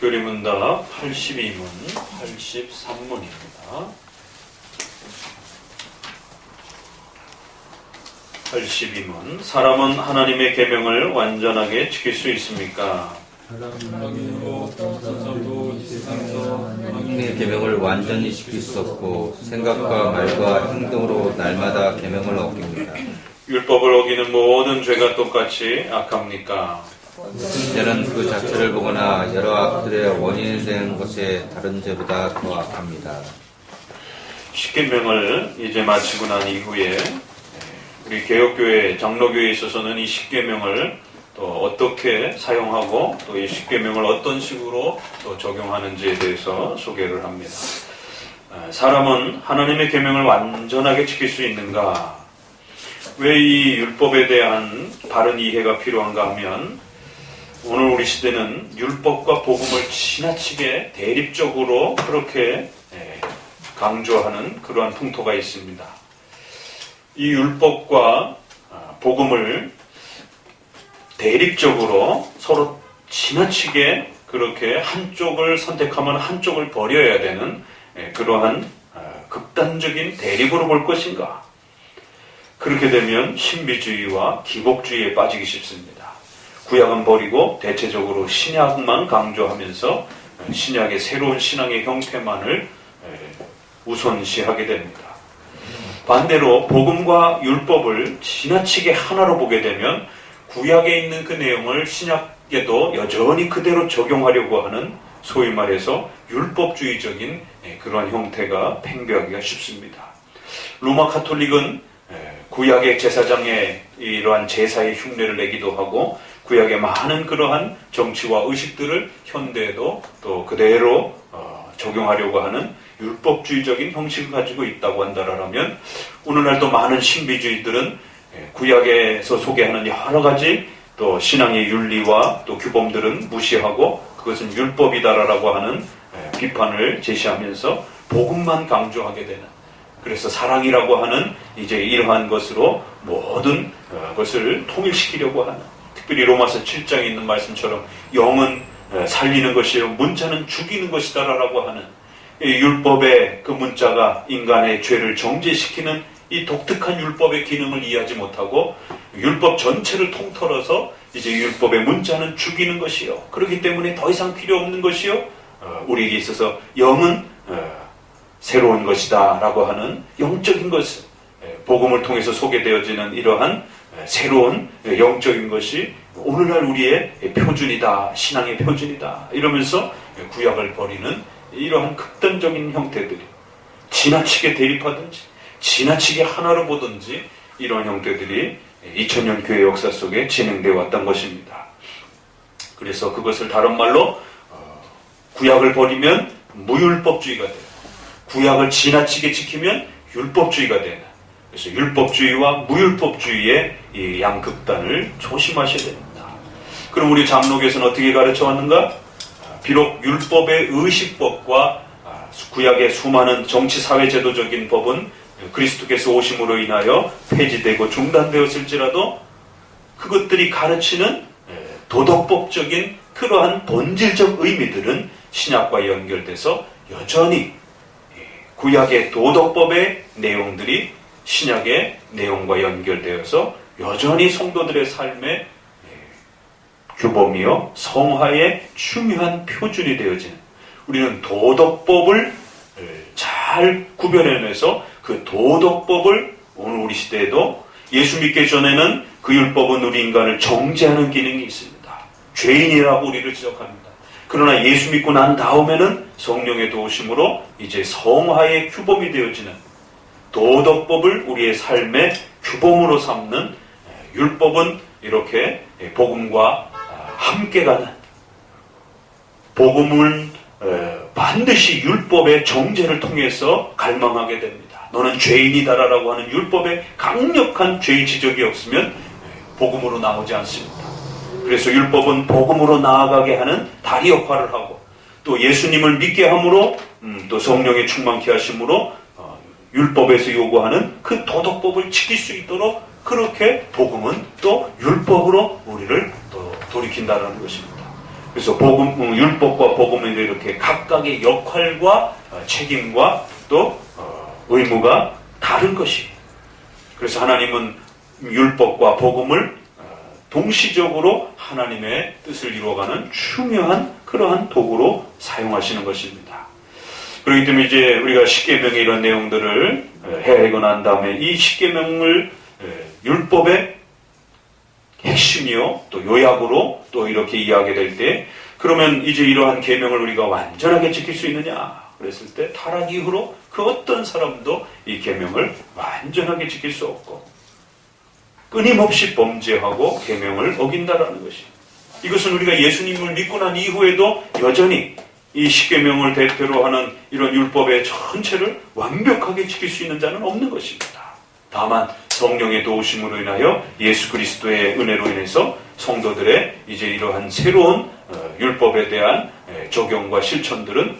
교리문답 82문, 83문입니다. 82문. 사람은 하나님의 계명을 완전하게 지킬 수 있습니까? 하나님의 계명을 완전히 지킬 수 없고 생각과 말과 행동으로 날마다 계명을 어깁니다. 율법을 어기는 모든 죄가 똑같이 악합니까? 무슨 죄는 그 자체를 보거나 여러 악들의 원인이 되는 것에 다른 죄보다 더 악합니다. 십계명을 이제 마치고 난 이후에 우리 개혁교회, 장로교회에 있어서는 이 십계명을 또 어떻게 사용하고 또 이 십계명을 어떤 식으로 또 적용하는지에 대해서 소개를 합니다. 사람은 하나님의 계명을 완전하게 지킬 수 있는가? 왜 이 율법에 대한 바른 이해가 필요한가 하면 오늘 우리 시대는 율법과 복음을 지나치게 대립적으로 그렇게 강조하는 그러한 풍토가 있습니다. 이 율법과 복음을 대립적으로 서로 지나치게 그렇게 한쪽을 선택하면 한쪽을 버려야 되는 그러한 극단적인 대립으로 볼 것인가? 그렇게 되면 신비주의와 기복주의에 빠지기 쉽습니다. 구약은 버리고 대체적으로 신약만 강조하면서 신약의 새로운 신앙의 형태만을 우선시하게 됩니다. 반대로 복음과 율법을 지나치게 하나로 보게 되면 구약에 있는 그 내용을 신약에도 여전히 그대로 적용하려고 하는 소위 말해서 율법주의적인 그런 형태가 팽배하기가 쉽습니다. 로마 카톨릭은 구약의 제사장의 이러한 제사의 흉내를 내기도 하고 구약의 많은 그러한 정치와 의식들을 현대에도 또 그대로 적용하려고 하는 율법주의적인 형식을 가지고 있다고 한다라면 오늘날도 많은 신비주의들은 구약에서 소개하는 여러 가지 또 신앙의 윤리와 또 규범들은 무시하고 그것은 율법이다라고 하는 비판을 제시하면서 복음만 강조하게 되는, 그래서 사랑이라고 하는 이제 이러한 것으로 모든 것을 통일시키려고 하는, 특별히 로마서 7장에 있는 말씀처럼 영은 살리는 것이요 문자는 죽이는 것이다라고 하는 율법의 그 문자가 인간의 죄를 정죄시키는 이 독특한 율법의 기능을 이해하지 못하고 율법 전체를 통틀어서 이제 율법의 문자는 죽이는 것이요, 그렇기 때문에 더 이상 필요 없는 것이요, 우리에게 있어서 영은 새로운 것이다 라고 하는 영적인 것을 복음을 통해서 소개되어지는 이러한 새로운 영적인 것이 오늘날 우리의 표준이다, 신앙의 표준이다 이러면서 구약을 버리는 이러한 극단적인 형태들이 지나치게 대립하든지 지나치게 하나로 보든지 이런 형태들이 2000년 교회 역사 속에 진행되어 왔던 것입니다. 그래서 그것을 다른 말로 구약을 버리면 무율법주의가 돼요. 구약을 지나치게 지키면 율법주의가 되는, 그래서 율법주의와 무율법주의의 이 양극단을 조심하셔야 됩니다. 그럼 우리 장로교에서는 어떻게 가르쳐 왔는가? 비록 율법의 의식법과 구약의 수많은 정치, 사회, 제도적인 법은 그리스도께서 오심으로 인하여 폐지되고 중단되었을지라도 그것들이 가르치는 도덕법적인 그러한 본질적 의미들은 신약과 연결돼서 여전히 구약의 도덕법의 내용들이 신약의 내용과 연결되어서 여전히 성도들의 삶의 규범이요 성화의 중요한 표준이 되어지는, 우리는 도덕법을 잘 구별해내서 그 도덕법을 오늘 우리 시대에도 예수 믿기 전에는 그 율법은 우리 인간을 정죄하는 기능이 있습니다. 죄인이라고 우리를 지적합니다. 그러나 예수 믿고 난 다음에는 성령의 도우심으로 이제 성화의 규범이 되어지는 도덕법을 우리의 삶의 규범으로 삼는, 율법은 이렇게 복음과 함께 가는, 복음은 반드시 율법의 정죄를 통해서 갈망하게 됩니다. 너는 죄인이다라고 하는 율법의 강력한 죄의 지적이 없으면 복음으로 나오지 않습니다. 그래서 율법은 복음으로 나아가게 하는 다리 역할을 하고 또 예수님을 믿게 함으로 또 성령의 충만케 하심으로 율법에서 요구하는 그 도덕법을 지킬 수 있도록 그렇게 복음은 또 율법으로 우리를 또 돌이킨다는 것입니다. 그래서 율법과 복음이 이렇게 각각의 역할과 책임과 또 의무가 다른 것이. 그래서 하나님은 율법과 복음을 동시적으로 하나님의 뜻을 이루어가는 중요한 그러한 도구로 사용하시는 것입니다. 그렇기 때문에 이제 우리가 십계명의 이런 내용들을 헤아리고 난 다음에 이 십계명을 율법의 핵심이요 또 요약으로 또 이렇게 이해하게 될 때, 그러면 이제 이러한 계명을 우리가 완전하게 지킬 수 있느냐 그랬을 때, 타락 이후로 그 어떤 사람도 이 계명을 완전하게 지킬 수 없고 끊임없이 범죄하고 계명을 어긴다라는 것이. 이것은 우리가 예수님을 믿고 난 이후에도 여전히 이 십계명을 대표로 하는 이런 율법의 전체를 완벽하게 지킬 수 있는 자는 없는 것입니다. 다만 성령의 도우심으로 인하여 예수 그리스도의 은혜로 인해서 성도들의 이제 이러한 새로운 율법에 대한 적용과 실천들은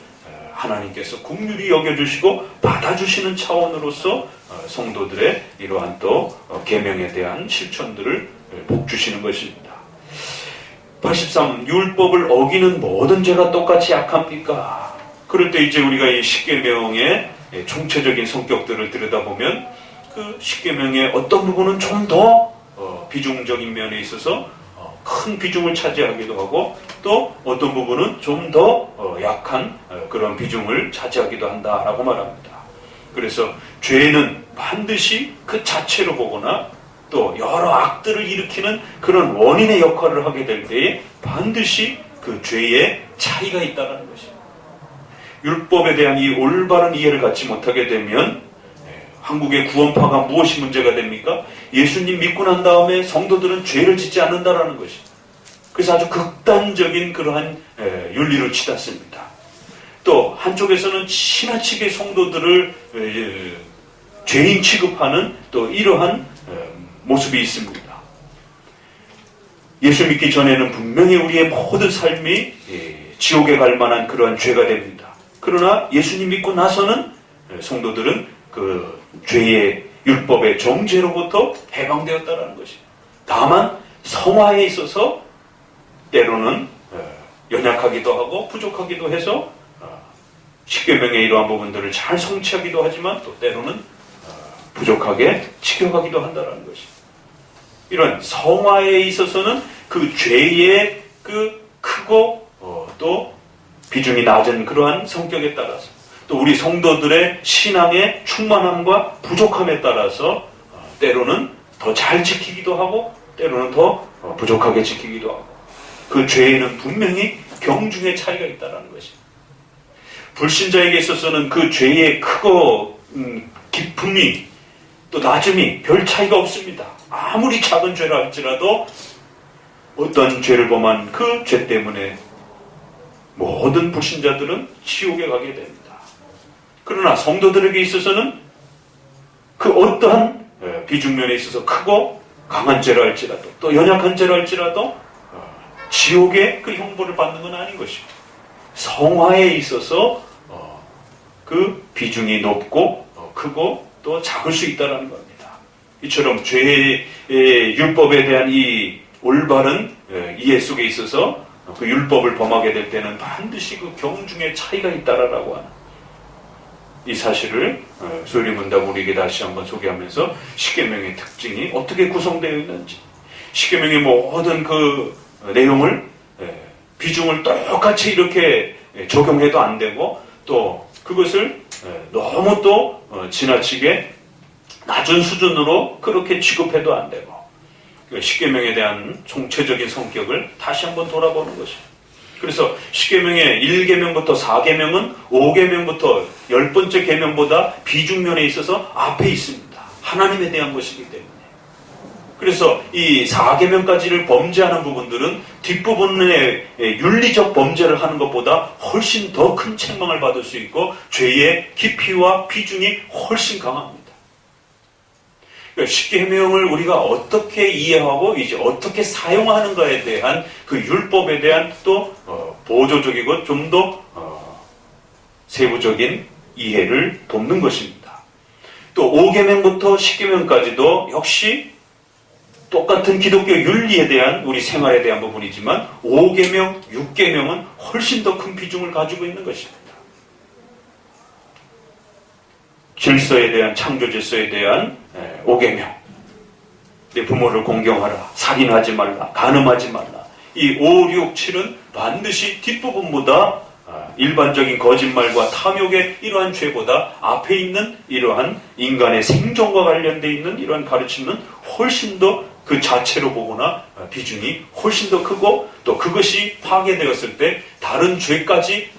하나님께서 긍휼히 여겨주시고 받아주시는 차원으로서 성도들의 이러한 또 계명에 대한 실천들을 복주시는 것입니다. 83. 율법을 어기는 모든 죄가 똑같이 약합니까? 그럴 때 이제 우리가 이 십계명의 총체적인 성격들을 들여다보면 그 십계명의 어떤 부분은 좀 더 비중적인 면에 있어서 큰 비중을 차지하기도 하고, 또 어떤 부분은 좀 더 약한 그런 비중을 차지하기도 한다라고 말합니다. 그래서 죄는 반드시 그 자체로 보거나 또 여러 악들을 일으키는 그런 원인의 역할을 하게 될 때에 반드시 그 죄의 차이가 있다는 것입니다. 율법에 대한 이 올바른 이해를 갖지 못하게 되면 한국의 구원파가 무엇이 문제가 됩니까? 예수님 믿고 난 다음에 성도들은 죄를 짓지 않는다라는 것입니다. 그래서 아주 극단적인 그러한 윤리를 치닫습니다. 또 한쪽에서는 지나치게 성도들을 죄인 취급하는 또 이러한 모습이 있습니다. 예수 믿기 전에는 분명히 우리의 모든 삶이 지옥에 갈 만한 그러한 죄가 됩니다. 그러나 예수님 믿고 나서는 성도들은 그 죄의 율법의 정죄로부터 해방되었다는 것입니다. 다만 성화에 있어서 때로는 연약하기도 하고 부족하기도 해서 십계명의 이러한 부분들을 잘 성취하기도 하지만 또 때로는 부족하게 지켜가기도 한다는 것입니다. 이런 성화에 있어서는 그 죄의 그 크고 또 비중이 낮은 그러한 성격에 따라서, 또 우리 성도들의 신앙의 충만함과 부족함에 따라서 때로는 더 잘 지키기도 하고 때로는 더 부족하게 지키기도 하고, 그 죄에는 분명히 경중의 차이가 있다는 것입니다. 불신자에게 있어서는 그 죄의 크고 깊음이 또 낮음이 별 차이가 없습니다. 아무리 작은 죄라 할지라도 어떤 죄를 범한 그 죄 때문에 모든 불신자들은 지옥에 가게 됩니다. 그러나 성도들에게 있어서는 그 어떠한 비중면에 있어서 크고 강한 죄라 할지라도 또 연약한 죄라 할지라도 지옥의 그 형벌을 받는 건 아닌 것입니다. 성화에 있어서 그 비중이 높고 크고 또 작을 수 있다는 겁니다. 이처럼 죄의 율법에 대한 이 올바른 이해 속에 있어서 그 율법을 범하게 될 때는 반드시 그 경중의 차이가 있다라고 하는 이 사실을 소요리 문답 우리에게 다시 한번 소개하면서 십계명의 특징이 어떻게 구성되어 있는지, 십계명의 모든 그 내용을 비중을 똑같이 이렇게 적용해도 안 되고 또 그것을 너무 또 지나치게 낮은 수준으로 그렇게 취급해도 안 되고, 십계명에 대한 총체적인 성격을 다시 한번 돌아보는 것입니다. 그래서 십계명의 1계명부터 4계명은 5계명부터 10번째 계명보다 비중면에 있어서 앞에 있습니다. 하나님에 대한 것이기 때문에. 그래서 이 4계명까지를 범죄하는 부분들은 뒷부분의 윤리적 범죄를 하는 것보다 훨씬 더 큰 책망을 받을 수 있고 죄의 깊이와 비중이 훨씬 강합니다. 그러니까 십계명을 우리가 어떻게 이해하고 이제 어떻게 사용하는가에 대한 그 율법에 대한 또 보조적이고 좀 더 세부적인 이해를 돕는 것입니다. 또 5계명부터 10계명까지도 역시 똑같은 기독교 윤리에 대한 우리 생활에 대한 부분이지만 5계명, 6계명은 훨씬 더 큰 비중을 가지고 있는 것입니다. 질서에 대한, 창조 질서에 대한 5계명. 내 부모를 공경하라, 살인하지 말라, 간음하지 말라. 이 5, 6, 7은 반드시 뒷부분보다 일반적인 거짓말과 탐욕의 이러한 죄보다 앞에 있는 이러한 인간의 생존과 관련되어 있는 이러한 가르침은 훨씬 더 그 자체로 보거나 비중이 훨씬 더 크고, 또 그것이 파괴되었을 때 다른 죄까지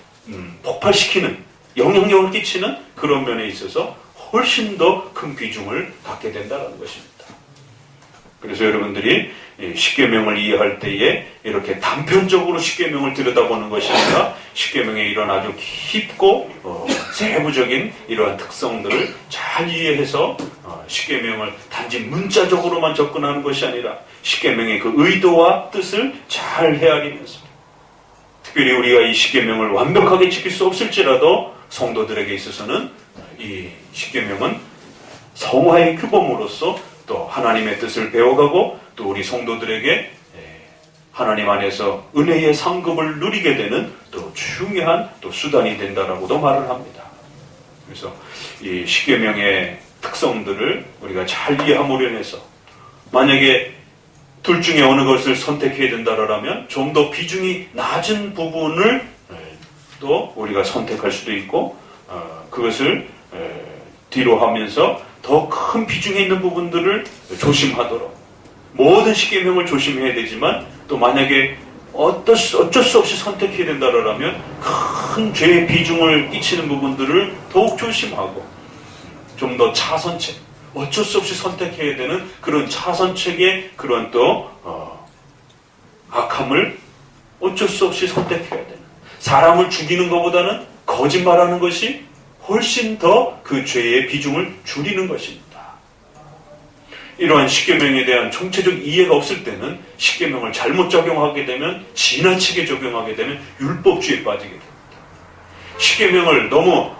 폭발시키는, 영향력을 끼치는 그런 면에 있어서 훨씬 더 큰 비중을 갖게 된다는 것입니다. 그래서 여러분들이 십계명을 이해할 때에 이렇게 단편적으로 십계명을 들여다보는 것이 아니라 십계명의 이런 아주 깊고 세부적인 이러한 특성들을 잘 이해해서 십계명을 단지 문자적으로만 접근하는 것이 아니라 십계명의 그 의도와 뜻을 잘 헤아리면서, 특별히 우리가 이 십계명을 완벽하게 지킬 수 없을지라도 성도들에게 있어서는 이 십계명은 성화의 규범으로서 또 하나님의 뜻을 배워가고, 또 우리 성도들에게 하나님 안에서 은혜의 상급을 누리게 되는 또 중요한 또 수단이 된다라고도 말을 합니다. 그래서 이 십계명의 특성들을 우리가 잘 이해함으로 인해서, 만약에 둘 중에 어느 것을 선택해야 된다라면 좀 더 비중이 낮은 부분을 또 우리가 선택할 수도 있고, 그것을 뒤로 하면서 더 큰 비중에 있는 부분들을 조심하도록, 모든 십계명을 조심해야 되지만, 또 만약에 어쩔 수 없이 선택해야 된다라면 큰 죄의 비중을 끼치는 부분들을 더욱 조심하고, 좀 더 차선책, 어쩔 수 없이 선택해야 되는 그런 차선책의 그런 또 악함을 어쩔 수 없이 선택해야 되는, 사람을 죽이는 것보다는 거짓말하는 것이 훨씬 더 그 죄의 비중을 줄이는 것입니다. 이러한 십계명에 대한 총체적 이해가 없을 때는 십계명을 잘못 적용하게 되면, 지나치게 적용하게 되면 율법주의에 빠지게 됩니다. 십계명을 너무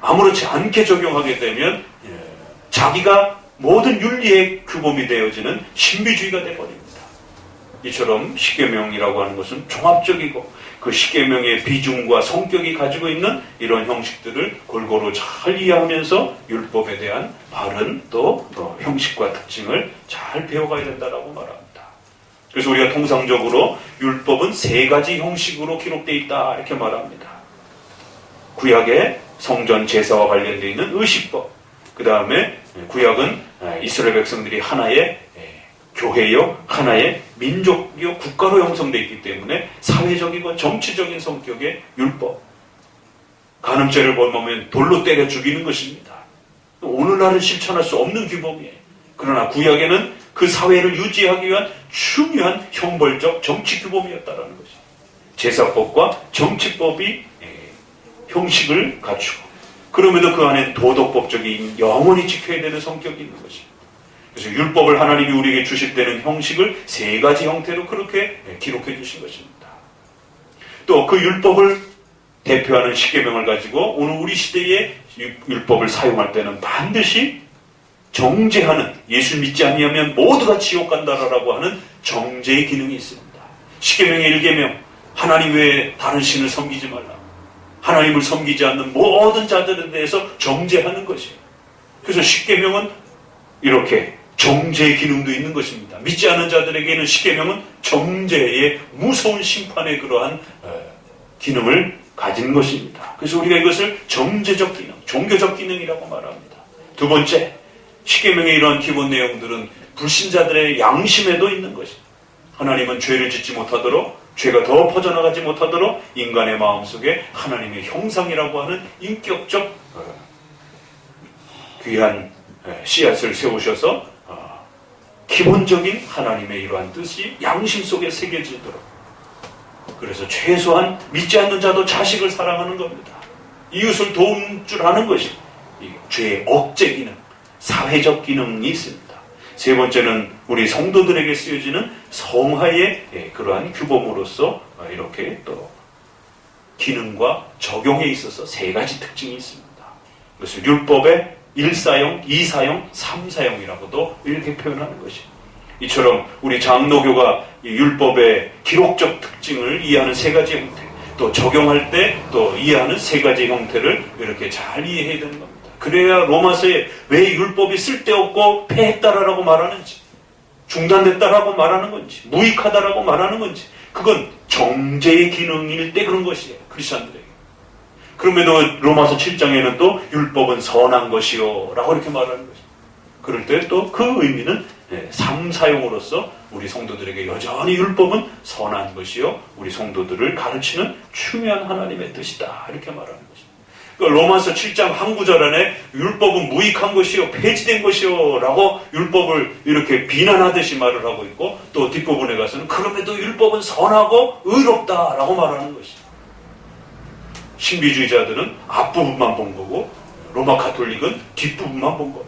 아무렇지 않게 적용하게 되면 자기가 모든 윤리의 규범이 되어지는 신비주의가 되어버립니다. 이처럼 십계명이라고 하는 것은 종합적이고, 그 십계명의 비중과 성격이 가지고 있는 이런 형식들을 골고루 잘 이해하면서 율법에 대한 바른 또 형식과 특징을 잘 배워가야 된다라고 말합니다. 그래서 우리가 통상적으로 율법은 3가지 형식으로 기록되어 있다 이렇게 말합니다. 구약의 성전 제사와 관련되어 있는 의식법, 그 다음에 구약은 이스라엘 백성들이 하나의 교회요, 하나의 민족이요, 국가로 형성되어 있기 때문에 사회적이고 정치적인 성격의 율법. 간음죄를 범하면 돌로 때려 죽이는 것입니다. 오늘날은 실천할 수 없는 규범이에요. 그러나 구약에는 그 사회를 유지하기 위한 중요한 형벌적 정치 규범이었다는 것입니다. 제사법과 정치법이 형식을 갖추고, 그럼에도 그 안에 도덕법적인 영원히 지켜야 되는 성격이 있는 것입니다. 그래서 율법을 하나님이 우리에게 주실 때는 형식을 3가지 형태로 그렇게 기록해 주신 것입니다. 또 그 율법을 대표하는 십계명을 가지고 오늘 우리 시대에 율법을 사용할 때는 반드시 정죄하는, 예수 믿지 아니하면 모두가 지옥 간다라고 하는 정죄의 기능이 있습니다. 십계명의 1계명, 하나님 외에 다른 신을 섬기지 말라. 하나님을 섬기지 않는 모든 자들에 대해서 정죄하는 것이에요. 그래서 십계명은 이렇게 정죄의 기능도 있는 것입니다. 믿지 않는 자들에게는 십계명은 정죄의 무서운 심판의 그러한 기능을 가진 것입니다. 그래서 우리가 이것을 정죄적 기능, 종교적 기능이라고 말합니다. 두 번째, 십계명의 이러한 기본 내용들은 불신자들의 양심에도 있는 것입니다. 하나님은 죄를 짓지 못하도록, 죄가 더 퍼져나가지 못하도록 인간의 마음속에 하나님의 형상이라고 하는 인격적 귀한 씨앗을 세우셔서 기본적인 하나님의 이러한 뜻이 양심 속에 새겨지도록, 그래서 최소한 믿지 않는 자도 자식을 사랑하는 겁니다. 이웃을 도울 줄 아는 것이 이 죄의 억제 기능, 사회적 기능이 있습니다. 세 번째는 우리 성도들에게 쓰여지는 성화의 그러한 규범으로서 이렇게 또 기능과 적용에 있어서 3가지 특징이 있습니다. 그래서 율법의 1사용, 2사용, 3사용이라고도 이렇게 표현하는 것입니다. 이처럼 우리 장로교가 이 율법의 기록적 특징을 이해하는 세 가지 형태, 또 적용할 때 또 이해하는 세 가지 형태를 이렇게 잘 이해해야 되는 겁니다. 그래야 로마서에 왜 율법이 쓸데없고 폐했다라고 말하는지, 중단됐다라고 말하는 건지, 무익하다라고 말하는 건지, 그건 정죄의 기능일 때 그런 것이에요, 크리스천들에게. 그럼에도 로마서 7장에는 또 율법은 선한 것이요 라고 이렇게 말하는 것입니다. 그럴 때 또 그 의미는 삶사용으로서 우리 성도들에게 여전히 율법은 선한 것이요 우리 성도들을 가르치는 중요한 하나님의 뜻이다 이렇게 말하는 것입니다. 그러니까 로마서 7장 한 구절 안에 율법은 무익한 것이요 폐지된 것이요 라고 율법을 이렇게 비난하듯이 말을 하고 있고, 또 뒷부분에 가서는 그럼에도 율법은 선하고 의롭다라고 말하는 것입니다. 신비주의자들은 앞부분만 본 거고 로마 가톨릭은 뒷부분만 본 겁니다.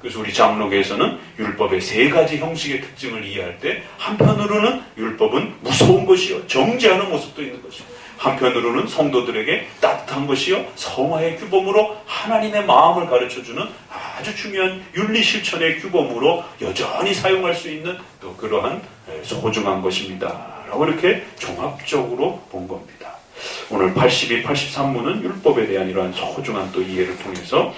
그래서 우리 장로교에서는 율법의 세 가지 형식의 특징을 이해할 때 한편으로는 율법은 무서운 것이요 정죄하는 모습도 있는 것이요, 한편으로는 성도들에게 따뜻한 것이요 성화의 규범으로 하나님의 마음을 가르쳐주는 아주 중요한 윤리 실천의 규범으로 여전히 사용할 수 있는 또 그러한 소중한 것입니다 라고 이렇게 종합적으로 본 겁니다. 오늘 82, 83문은 율법에 대한 이러한 소중한 또 이해를 통해서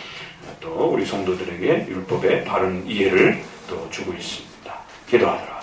또 우리 성도들에게 율법의 바른 이해를 또 주고 있습니다. 기도하더라.